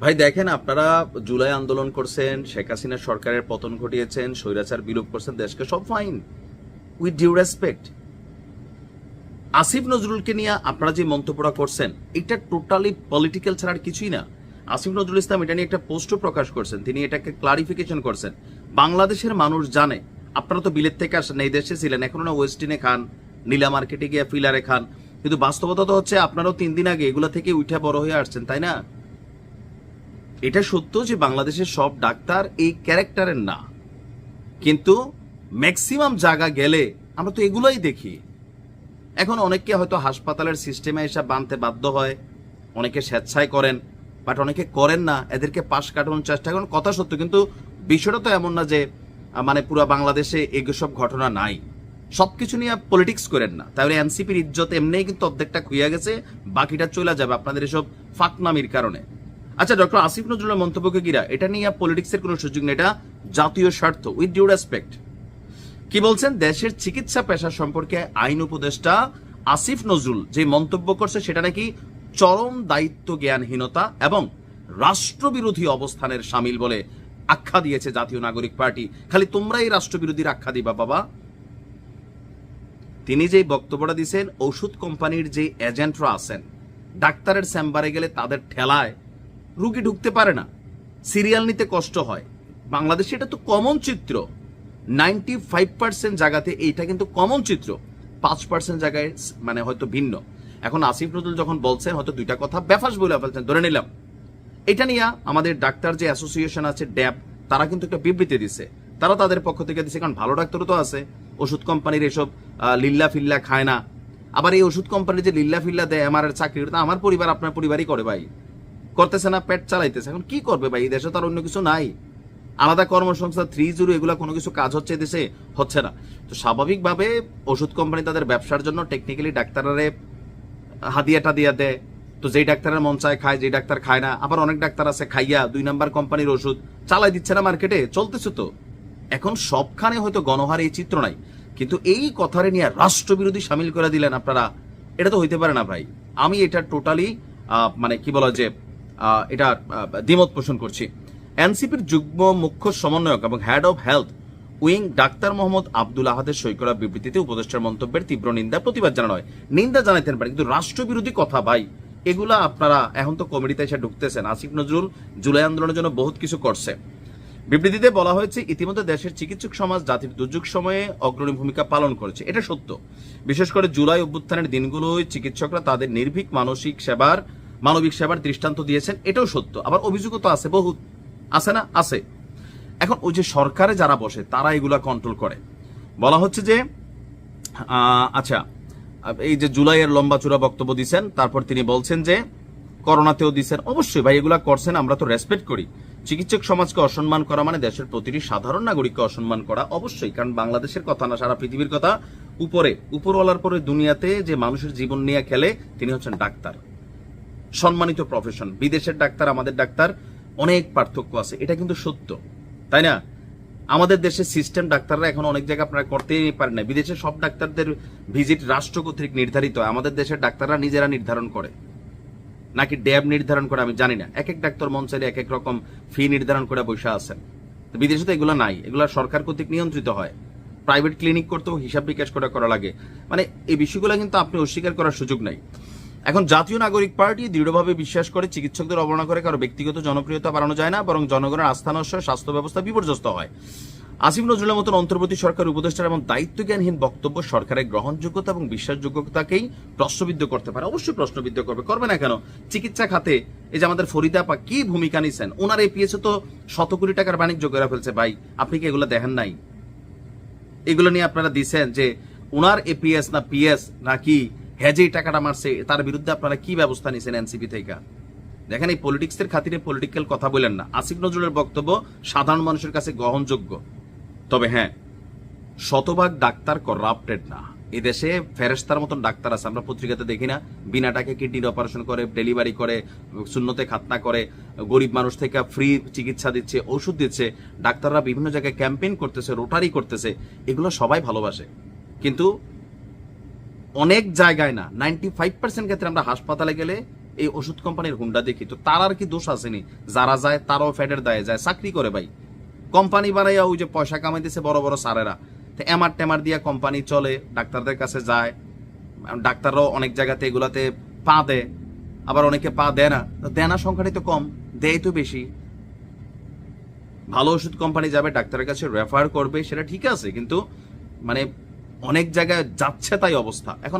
ভাই দেখেন, আপনারা জুলাই আন্দোলন করছেন, শেখ হাসিনা সরকারের পতন ঘটিয়েছেন, স্বৈরাচার বিলোপ করছেন দেশকে, সব fine, with due respect. Asif নজরুলকে নিয়ে আপনারা যে মন্তব্যটা করছেন এটা টোটালি পলিটিক্যাল ছাড়া আর কিছুই না। আসিফ নজরুল ইসলাম এটা নিয়ে একটা পোস্টও প্রকাশ করছেন, তিনি এটাকে ক্লারিফিকেশন করছেন। বাংলাদেশের মানুষ জানে আপনারা তো বিলেত থেকে আসেন, এই দেশে ছিলেন, এখনো না ওয়েস্টিনে খান, নীলা মার্কেটে গিয়ে ফিলারে খান, কিন্তু বাস্তবতা তো হচ্ছে আপনারাও 3 দিন আগে এগুলা থেকে উঠে বড় হয়ে আসছেন, তাই না? এটা সত্য যে বাংলাদেশের সব ডাক্তার এই ক্যারেক্টারের না, কিন্তু ম্যাক্সিমাম জায়গা গেলে আমরা তো এগুলোই দেখি। এখন অনেককে হয়তো হাসপাতালের সিস্টেমে এসে বানতে বাধ্য হয়, অনেকে স্বেচ্ছায় করেন, বাট অনেকে করেন না, এদেরকে পাশ কাটানোর চেষ্টা করেন, কথা সত্য। কিন্তু বিষয়টা তো এমন না যে মানে পুরো বাংলাদেশে এসব ঘটনা নাই। সবকিছু নিয়ে পলিটিক্স করেন না, তাহলে এনসিপির ইজ্জত এমনিই কিন্তু অর্ধেকটা খুইয়া গেছে, বাকিটা চলে যাবে আপনাদের এসব ফাঁকনামির কারণে। আচ্ছা, ডক্টর আসিফ নজরুলের মন্তব্যকে গিরা এটা নিয়ে পলিটিক্সের কোনো সুযোগ নেই, এটা জাতীয় স্বার্থ, উইথ ডিউ রেসপেক্ট। কি বলছেন? দেশের চিকিৎসা পেশা সম্পর্কে আইন উপদেষ্টা আসিফ নজরুল যে মন্তব্য করছে সেটা নাকি চরম দায়িত্ব জ্ঞানহীনতা এবং রাষ্ট্রবিরোধী অবস্থানের সামিল বলে আখ্যা দিয়েছে জাতীয় নাগরিক পার্টি। খালি তোমরা এই রাষ্ট্রবিরোধীর আখ্যা দিবা বাবা। তিনি যে বক্তব্যটা দিয়েছেন, ওষুধ কোম্পানির যে এজেন্টরা আছেন, ডাক্তারের চেম্বারে গেলে তাদের ঠেলায় রুগী ঢুকতে পারে না, সিরিয়াল নিতে কষ্ট হয়। বাংলাদেশে এটা তো কমন চিত্র, 95% জায়গাতে এইটা কিন্তু কমন চিত্র, 5% জায়গায় মানে হয়তো ভিন্ন। এখন আসিফ নজরুল যখন বলছেন, হয়তো দুইটা কথা বেফাস বলে ফেলছেন, ধরে নিলাম। এটা নিয়ে আমাদের ডাক্তার যে অ্যাসোসিয়েশন আছে ড্যাব, তারা কিন্তু একটা বিবৃতি দিছে, তারা তাদের পক্ষ থেকে দিছে, কারণ ভালো ডাক্তারও তো আছে, ওষুধ কোম্পানির এসব লিল্লা ফিল্লা খায় না। আবার এই ওষুধ কোম্পানি যে লিল্লা ফিল্লা দেয় আমার চাকরি, আমার পরিবার আপনার পরিবারই করে ভাই, করতেছে না, পেট চালাইতেছে। এখন কি করবে ভাই, এই দেশে তার অন্য কিছু নাই, আলাদা কর্মসংস্থান 3-0 এগুলা কোনো কিছু কাজ হচ্ছে দেশে, হচ্ছে না। তো স্বাভাবিকভাবে ওষুধ কোম্পানি তাদের ব্যবসার জন্য টেকনিক্যালি ডাক্তারের হাদিয়াটা দিয়ে দেয়। তো যেই ডাক্তারের মন চায় খায়, যেই ডাক্তার খায় না। আবার অনেক ডাক্তার আছে খাইয়া 2 নাম্বার কোম্পানির ওষুধ চালাই দিচ্ছে না, মার্কেটে চলতেছে। তো এখন সবখানে হয়তো গণহার এই চিত্র নাই, কিন্তু এই কথারে নিয়ে রাষ্ট্রবিরোধী সামিল করে দিলেন আপনারা, এটা তো হইতে পারে না ভাই। আমি এটা টোটালি মানে কি বলা যে এটা দ্বিমত পোষণ করছি। এনসিপির যুগ্ম মুখ্য সমন্বয়ক এবং head of health wing doctor Mohammad Abdul আহাদের সই করা বিবৃতিতে উপদেষ্টার মন্তব্যের তীব্র নিন্দা প্রতিবাদ জানানো হয়। নিন্দা জানাইতেন পারে, কিন্তু রাষ্ট্রবিরোধী কথা ভাই, এগুলা আপনারা এখন তো কমিটিতে এসে ঢুকতেছেন। আসিফ নজরুল জুলাই আন্দোলনের জন্য বহুত কিছু করছে। বিবৃতিতে বলা হয়েছে, ইতিমধ্যে দেশের চিকিৎসক সমাজ জাতির দুর্যোগ সময়ে অগ্রণী ভূমিকা পালন করেছে, এটা সত্য। বিশেষ করে জুলাই অভ্যুত্থানের দিনগুলোয় চিকিৎসকরা তাদের নির্ভীক মানবিক সেবার দৃষ্টান্ত দিয়েছেন, এটাও সত্য। আবার অভিযোগও তো আছে, বহুত আছে না, আছে। এখন ওই যে সরকারে যারা বসে তারা এগুলা কন্ট্রোল করে। বলা হচ্ছে যে আচ্ছা, এই যে জুলাইয়ের লম্বা চূড়া বক্তব্য দিচ্ছেন, তারপর তিনি বলছেন যে করোনাতেও দিচ্ছেন। অবশ্যই ভাই, এগুলা করছেন, আমরা তো রেসপেক্ট করি। চিকিৎসক সমাজকে অসম্মান করা মানে দেশের প্রতিটি সাধারণ নাগরিককে অসম্মান করা, অবশ্যই। কারণ বাংলাদেশের কথা না, সারা পৃথিবীর কথা। উপরওয়ালার পরে দুনিয়াতে যে মানুষের জীবন নিয়ে খেলে তিনি হচ্ছেন ডাক্তার, সম্মানিত প্রফেশন। বিদেশের ডাক্তার আমাদের ডাক্তার অনেক পার্থক্য আছে, এটা কিন্তু সত্য, তাই না? আমাদের দেশের সিস্টেম ডাক্তাররা এখন অনেক জায়গায় আপনারা করতেই পারেন না। বিদেশে সব ডাক্তারদের ভিজিট রাষ্ট্র কর্তৃক নির্ধারিত হয়, আমাদের দেশের ডাক্তাররা নিজেরা নির্ধারণ করে, নাকি ড্যাব নির্ধারণ করে আমি জানি না। এক এক ডাক্তার মন চাইলে এক এক রকম ফি নির্ধারণ করে বসে আছেন। বিদেশে তো এগুলো নাই, এগুলো সরকার কর্তৃক নিয়ন্ত্রিত হয়। প্রাইভেট ক্লিনিক করতেও হিসাব বিকাশ করে করা লাগে, মানে এই বিষয়গুলো কিন্তু আপনি অস্বীকার করার সুযোগ নাই। এখন জাতীয় নাগরিক পার্টি দৃঢ়ভাবে বিশ্বাস করে, চিকিৎসকদের অবমাননা করে কারো ব্যক্তিগত জনপ্রিয়তা বাড়ানো যায় না, বরং জনগণের আস্থা নষ্ট, স্বাস্থ্য ব্যবস্থা বিপর্যস্ত হয়। আসিফ নজরুলের মতন অন্তর্বর্তী সরকার উপদেষ্টার এবং দায়িত্বজ্ঞানহীন বক্তব্য সরকারের গ্রহণযোগ্যতা এবং বিশ্বাসযোগ্যতাকেই প্রশ্নবিদ্ধ করতে পারে। অবশ্যই প্রশ্নবিদ্ধ করবে না কেন? চিকিৎসা খাতে এই যে আমাদের ফরিদা আপা কি ভূমিকা নিছেন, ওনার এপিএসে তো 100 কোটি টাকার বাণিজ্য করে ফেলছে ভাই, আপনি কি এগুলো দেখেন নাই? এগুলো নিয়ে আপনারা দিচ্ছেন যে ওনার এপিএস না পিএস নাকি হেজেই টাকাটা মারছে, তার বিরুদ্ধে আপনারা কি ব্যবস্থা নিছেন এনসিপি থেকে? দেখেন, এই পলিটিক্সের খাতিরে পলিটিক্যাল কথা বলেন না। আসিফ নজরুলের বক্তব্য সাধারণ মানুষের কাছে গ্রহণযোগ্য, তবে হ্যাঁ, শতভাগ ডাক্তার করাপ্টেড না। এদেশে ফেরেশতার মতন ডাক্তার আছে, আমরা পত্রিকাতে দেখি না? বিনা টাকায় কিডনির অপারেশন করে, ডেলিভারি করে, শূন্যতে খাতনা করে, গরিব মানুষ থেকে ফ্রি চিকিৎসা দিচ্ছে, ওষুধ দিচ্ছে। ডাক্তাররা বিভিন্ন জায়গায় ক্যাম্পেইন করতেছে, রোটারি করতেছে, এগুলো সবাই ভালোবাসে। কিন্তু অনেক জায়গায় না, 95% ক্ষেত্রে আমরা হাসপাতালে গেলে এই ওষুধ কোম্পানির হুন্ডা দেখি, তো তার আর কি দোষ আসেনি? যারা যায় তারাও ফ্যাটের দায়ে যায়, চাকরি করে ভাই। কোম্পানি বানাইয়া ওই যে পয়সা কামাইতেছে বড় বড় সারেরা, তো এমার টেমার দিয়া কোম্পানি চলে, ডাক্তারদের কাছে যায়, ডাক্তাররাও অনেক জায়গাতে এগুলাতে পা দেয়, আবার অনেকে পা দেয় না। তো দেয় না সংখ্যাটাই তো কম, দেয় তো বেশি। ভালো ওষুধ কোম্পানি যাবে, ডাক্তারের কাছে রেফার করবে, সেটা ঠিক আছে, কিন্তু মানে অনেক জায়গায় যাচ্ছে তাই অবস্থা। এখন